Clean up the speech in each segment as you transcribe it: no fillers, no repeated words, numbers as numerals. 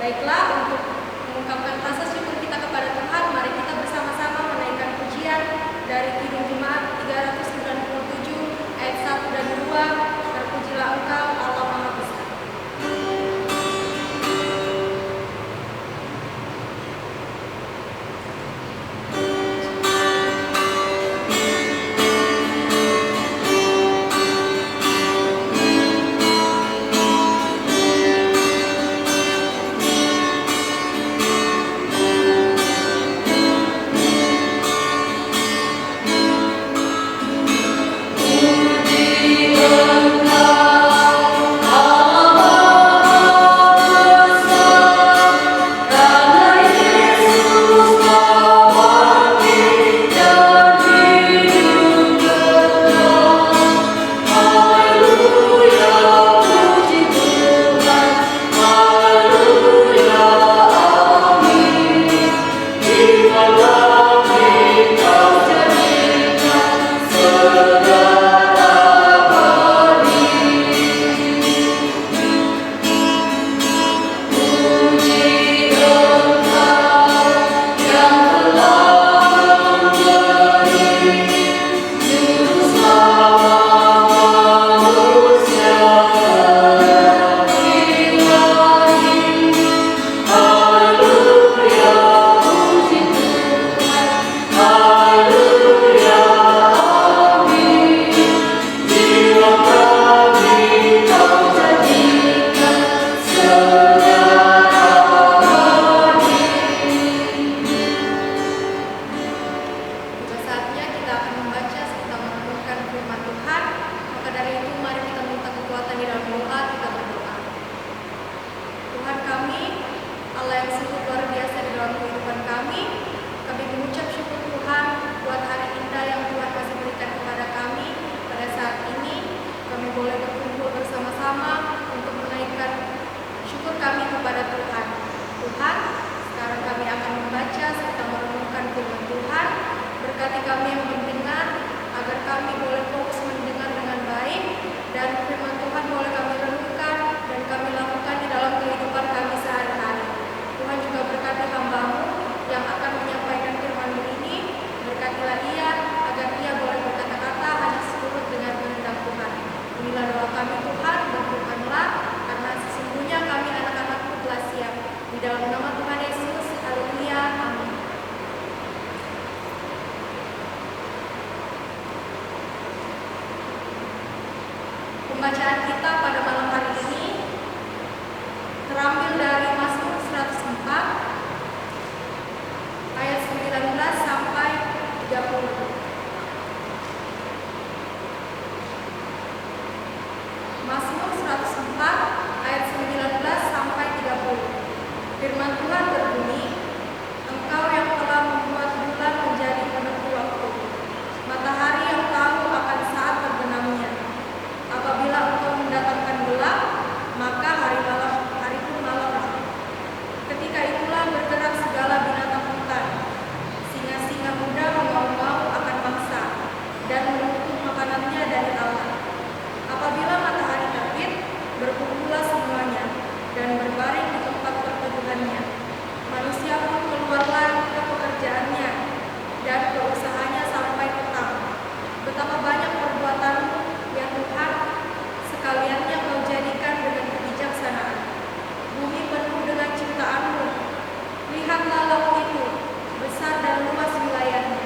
Baiklah, untuk mengungkapkan rasa syukur kita kepada Tuhan, mari kita bersama-sama menaikkan pujian dari Kidung Jemaat 397 ayat 1 dan 2. Terpujilah Engkau Allah Maha Besar. Pembacaan kita pada malam hari ini terambil dari Mazmur 104 ayat 19 sampai 30. Mazmur 104 ayat 19 sampai 30. Firman Tuhan berbunyi, Engkau yang telah membuat bulan menjadi penentu waktu, matahari yang tahu akan saat terbenamnya. Apabila Engkau mendatangkan gelap, maka hari pun malam. Ketika itulah bergerak segala binatang hutan, singa-singa muda mengaum-ngaum akan mangsa dan menuntut makanannya dari Allah. Apabila matahari terbit, berkumpullah semuanya dan berbaring di tempat perteduhannya. Manusia pun keluarlah ke pekerjaannya dan ke usahanya sampai petang. Betapa banyak perbuatanmu, ya Tuhan, sekaliannya Kau jadikan dengan kebijaksanaan. Bumi penuh dengan ciptaanmu. Lihatlah laut itu, besar dan luas wilayahnya.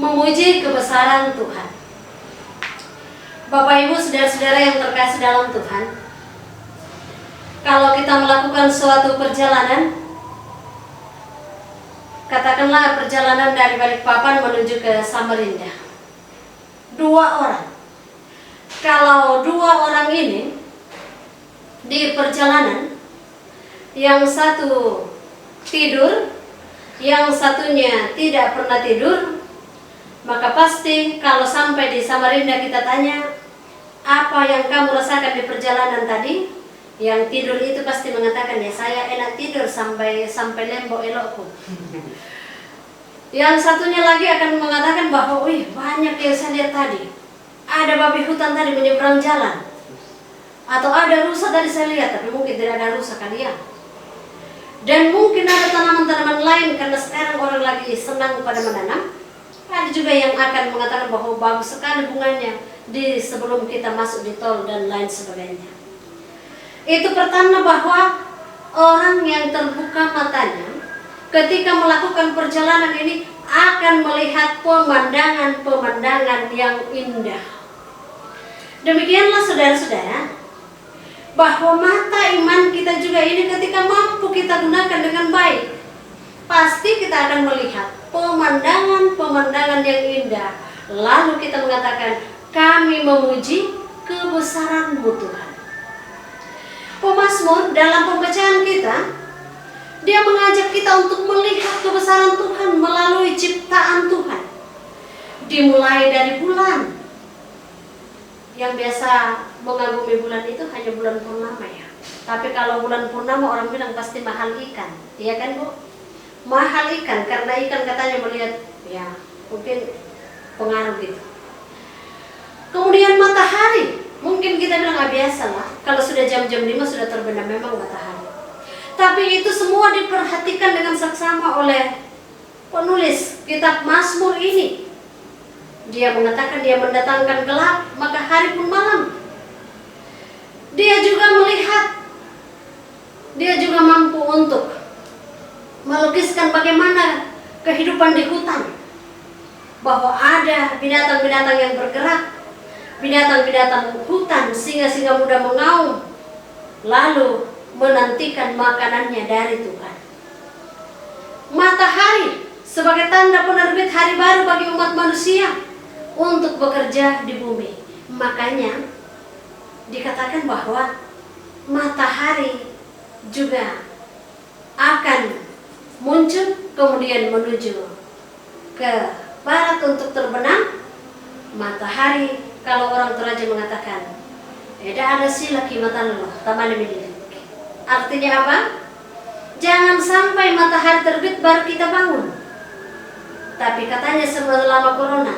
memuji kebesaran Tuhan. Bapak Ibu saudara-saudara yang terkasih dalam Tuhan, kalau kita melakukan suatu perjalanan, katakanlah perjalanan dari Balikpapan menuju ke Samarinda, 2 orang. Kalau 2 orang ini di perjalanan, yang satu tidur, yang satunya tidak pernah tidur, maka pasti kalau sampai di Samarinda kita tanya, apa yang kamu rasakan di perjalanan tadi? Yang tidur itu pasti mengatakan, ya saya enak tidur sampai lembok elokku. Yang satunya lagi akan mengatakan bahwa, wih banyak yang saya lihat tadi. Ada babi hutan tadi menyeberang jalan. Atau ada rusa tadi saya lihat, tapi mungkin tidak ada rusa kali ya. Dan mungkin ada tanaman-tanaman lain karena sekarang orang lagi senang pada menanam. Ada juga yang akan mengatakan bahwa bagus sekali bunganya di sebelum kita masuk di tol dan lain sebagainya. Itu pertanda bahwa orang yang terbuka matanya ketika melakukan perjalanan ini akan melihat pemandangan-pemandangan yang indah. Demikianlah saudara-saudara, bahwa mata iman kita juga ini ketika mampu kita gunakan dengan baik, pasti kita akan melihat pemandangan-pemandangan yang indah. Lalu kita mengatakan, kami memuji kebesaran-Mu Tuhan. Pemazmur dalam pembacaan kita, dia mengajak kita untuk melihat kebesaran Tuhan melalui ciptaan Tuhan. Dimulai dari bulan. Yang biasa mengagumi bulan itu hanya bulan purnama ya. Tapi kalau bulan purnama orang bilang pasti mahal ikan. Iya kan Bu? Mahal ikan, karena ikan katanya melihat, ya mungkin pengaruh gitu. Kemudian matahari, mungkin kita bilang biasa lah, kalau sudah jam-jam 5 sudah terbenam memang matahari. Tapi itu semua diperhatikan dengan seksama oleh penulis kitab Mazmur ini. Dia mengatakan dia mendatangkan gelap, maka hari pun malam. Dia juga melihat, dia juga mampu untuk melukiskan bagaimana kehidupan di hutan. Bahwa ada binatang-binatang yang bergerak, binatang-binatang hutan, singa-singa muda mengaum, lalu menantikan makanannya dari Tuhan. Matahari sebagai tanda penerbit hari baru bagi umat manusia untuk bekerja di bumi. Makanya dikatakan bahwa matahari juga akan muncul kemudian menuju ke barat untuk terbenam. Matahari, kalau orang Toraja mengatakan, tidak ada sila kimatan loh, taman milik. Artinya apa? Jangan sampai matahari terbit baru kita bangun. Tapi katanya selama corona,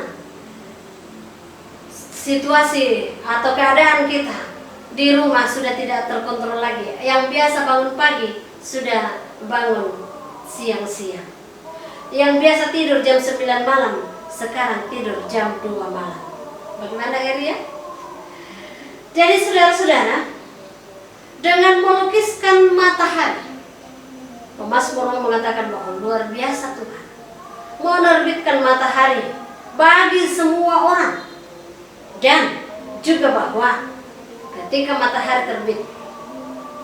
situasi atau keadaan kita di rumah sudah tidak terkontrol lagi. Yang biasa bangun pagi sudah bangun siang-siang. Yang biasa tidur jam 9 malam sekarang tidur jam 2 malam. Bagaimana Eria? Jadi saudara-saudara, dengan melukiskan matahari, pemazmur mengatakan bahwa luar biasa Tuhan menerbitkan matahari bagi semua orang. Dan juga bahwa ketika matahari terbit,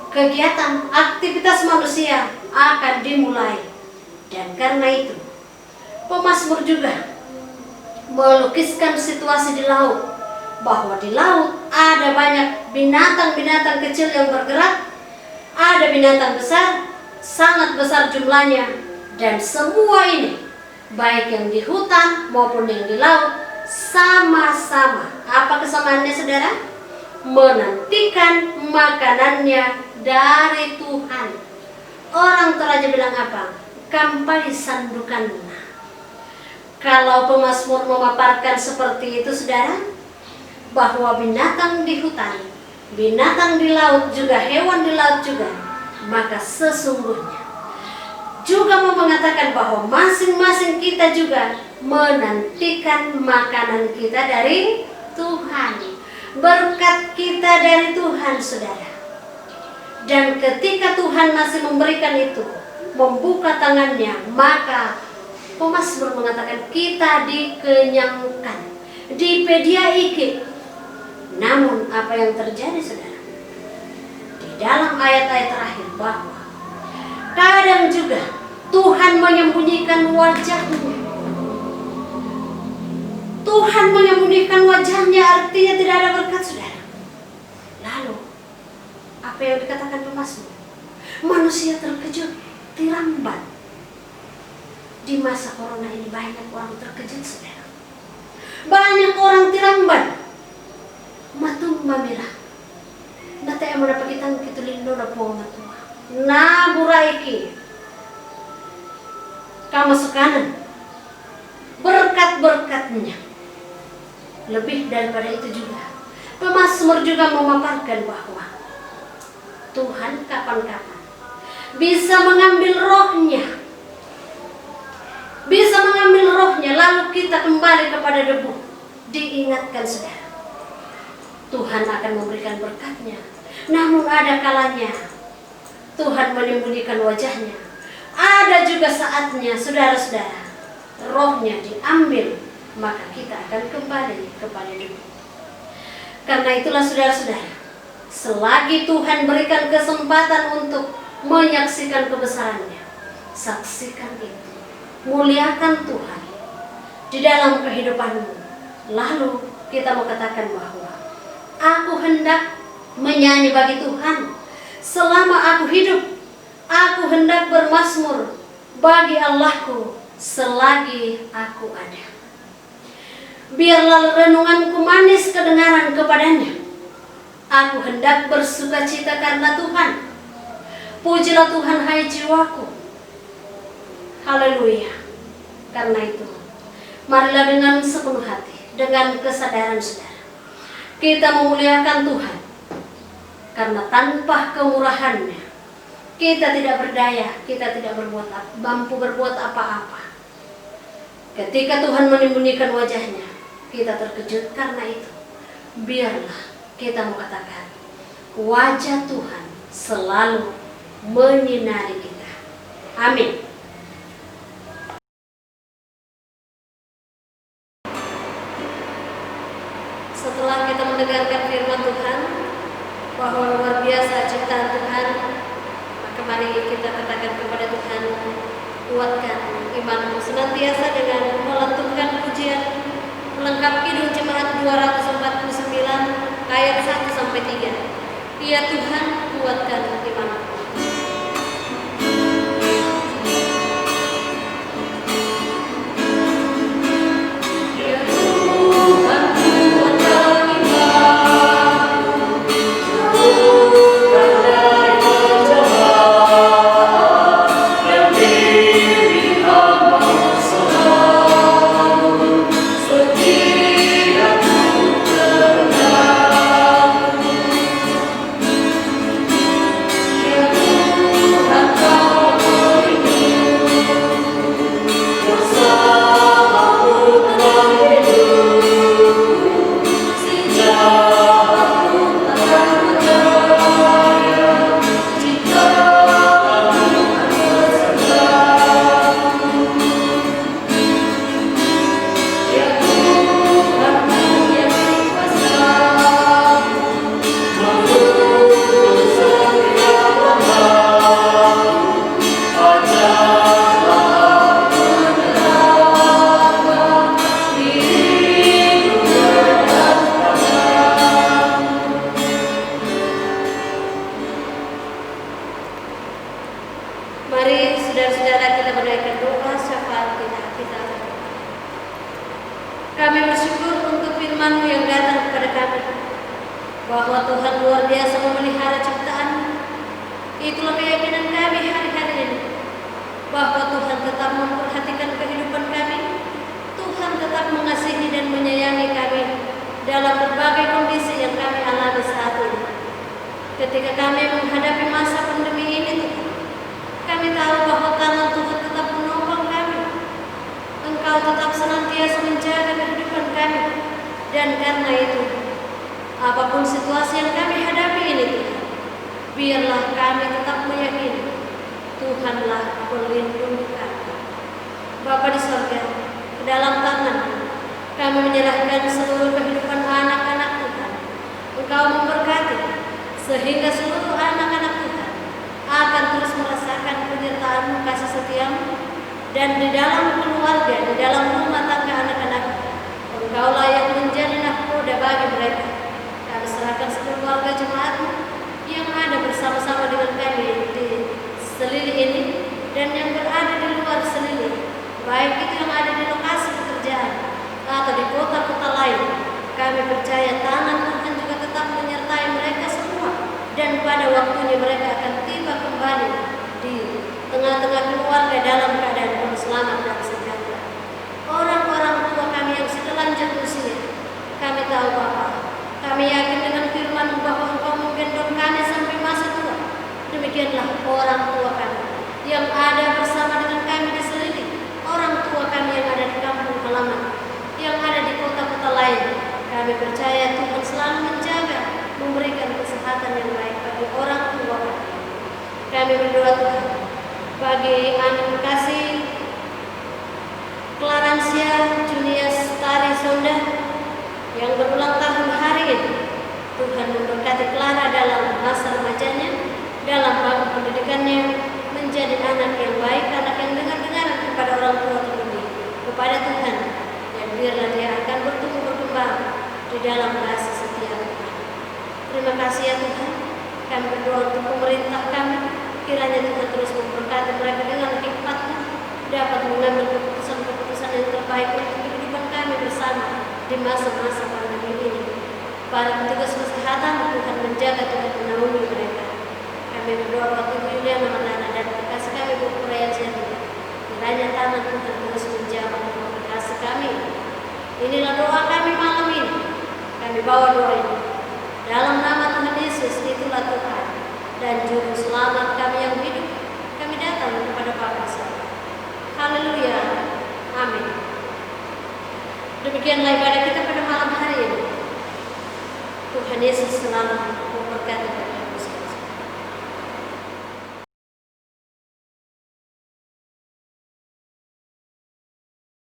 kegiatan aktivitas manusia akan dimulai. Dan karena itu pemazmur juga melukiskan situasi di laut, bahwa di laut ada banyak binatang-binatang kecil yang bergerak, ada binatang besar, sangat besar jumlahnya, dan semua ini baik yang di hutan maupun yang di laut sama-sama. Apa kesamaannya saudara? Menantikan makanannya dari Tuhan. Orang Toraja bilang apa? Kampai sandukanna. Kalau pemazmur memaparkan seperti itu saudara, bahwa binatang di hutan, binatang di laut juga, hewan di laut juga, maka sesungguhnya juga mau mengatakan bahwa masing-masing kita juga menantikan makanan kita dari Tuhan, berkat kita dari Tuhan saudara. Dan ketika Tuhan masih memberikan itu, membuka tangannya, maka Pemasmur mengatakan kita dikenyangkan, dipediaike. Namun apa yang terjadi saudara? Di dalam ayat-ayat terakhir bahwa kadang juga Tuhan menyembunyikan wajahnya. Tuhan menyembunyikan wajahnya, artinya tidak ada berkat saudara. Lalu apa yang dikatakan pemazmur? Manusia terkejut, tiramban. Di masa corona ini banyak orang terkejut saudara. Banyak orang tiramban. Matung mamira. Nate yang mendapat kita lindo na po matua. Na buraiki. Kamu sekanan. Berkat-berkatnya. Lebih daripada itu juga, pemazmur juga memaparkan bahwa Tuhan kapan-kapan bisa mengambil rohnya. Bisa mengambil rohnya, lalu kita kembali kepada debu. Diingatkan saudara, Tuhan akan memberikan berkatnya. Namun ada kalanya Tuhan menyembunyikan wajahnya. Ada juga saatnya saudara-saudara, rohnya diambil, maka kita akan kembali kepada debu. Karena itulah saudara-saudara, selagi Tuhan berikan kesempatan untuk menyaksikan kebesarannya, saksikan itu. Muliakan Tuhan di dalam kehidupanmu. Lalu kita mau katakan bahwa aku hendak menyanyi bagi Tuhan selama aku hidup. Aku hendak bermazmur bagi Allahku selagi aku ada. Biarlah renunganku manis kedengaran kepadanya. Aku hendak bersukacita karena Tuhan. Pujilah Tuhan hai jiwaku. Haleluya. Karena itu, marilah dengan sepenuh hati, dengan kesadaran saudara, kita memuliakan Tuhan. Karena tanpa kemurahannya, kita tidak berdaya, kita tidak mampu berbuat apa-apa. Ketika Tuhan menyembunyikan wajahnya, kita terkejut. Karena itu, biarlah kita mengatakan, wajah Tuhan selalu menyinari kita. Amin. Setelah kita mendengarkan firman Tuhan bahwa luar biasa ciptaan Tuhan, maka mari kita katakan kepada Tuhan, kuatkan imanmu senantiasa dengan melantunkan pujian melengkapi Kidung Jemaat 249 ayat 1-3. Ya Tuhan, kuatkan imanku. Kami bersyukur untuk firman-Mu yang datang kepada kami, bahwa Tuhan luar biasa memelihara ciptaan. Itulah keyakinan kami hari-hari ini, bahwa Tuhan tetap memperhatikan kehidupan kami. Tuhan tetap mengasihi dan menyayangi kami dalam berbagai kondisi yang kami alami saat ini. Ketika kami menghadapi masa pandemi ini, Tuhan, kami tahu bahwa tangan Tuhan tetap menolong kami. Engkau tetap senantiasa menjaga kehidupan kami. Dan karena itu, apapun situasi yang kami hadapi ini, Tuhan, biarlah kami tetap meyakini Tuhanlah pelindung kami. Bapa di sorga, ke dalam tangan kami menyerahkan seluruh kehidupan anak-anak Tuhan. Engkau memberkati sehingga seluruh anak-anak Tuhan akan terus merasakan penyertaan-Mu, kasih setia-Mu, dan di dalam keluarga, di dalam rumah tangga anak-anak, Engkaulah yang menjadi nahkoda bagi mereka. Kami serahkan seluruh warga jemaat-Mu yang ada bersama-sama dengan kami di Selili ini dan yang berada di luar Selili, baik itu yang ada di lokasi pekerjaan atau di kota-kota lain. Kami percaya tangan Tuhan juga tetap menyertai mereka semua, dan pada waktunya mereka akan tiba kembali di tengah-tengah keluarga dalam keadaan penuh selamat dan sejahtera. Orang-orang tua kami yang sudah lanjut usia, kami tahu Bapa, kami yakin dengan firman bahwa Engkau menggendong kami sampai masa tua. Demikianlah orang tua kami yang ada bersama dengan kami di Selili, orang tua kami yang ada di kampung halaman, yang ada di kota-kota lain. Kami percaya Tuhan selalu menjaga, memberikan kesehatan yang baik bagi orang tua kami. Kami berdoa Tuhan bagi anak kasih Clarancia Junius Tari Sonda yang berulang tahun hari ini. Tuhan memberkati Clara dalam masa remajanya, dalam bangku pendidikannya, menjadi anak yang baik, anak yang dengar-dengaran kepada orang tua terlebih, kepada Tuhan, dan biarlah dia akan bertumbuh berkembang di dalam kasih setia Tuhan. Terima kasih ya Tuhan. Kami berdoa untuk pemerintah kami, kiranya Tuhan terus memberkati mereka dengan hikmat-Mu, dapat mengambil keputusan-keputusan yang terbaik untuk kehidupan kami bersama di masa-masa pandemi ini. Para petugas kesehatan, Tuhan menjaga, Tuhan menaungi mereka. Kami berdoa waktu Yuliana Manana dan kekasih kami berperayaan sehat. Kiranya tangan Tuhan terus menjawab kekasih kami. Inilah doa kami malam ini. Kami bawa doa ini dalam nama Tuhan Yesus, itulah Tuhan dan Juru Selamat kami yang hidup. Kami datang kepada Bapa Surga. Haleluya. Amin. Demikianlah ibadah kita pada malam hari ini. Tuhan Yesus selalu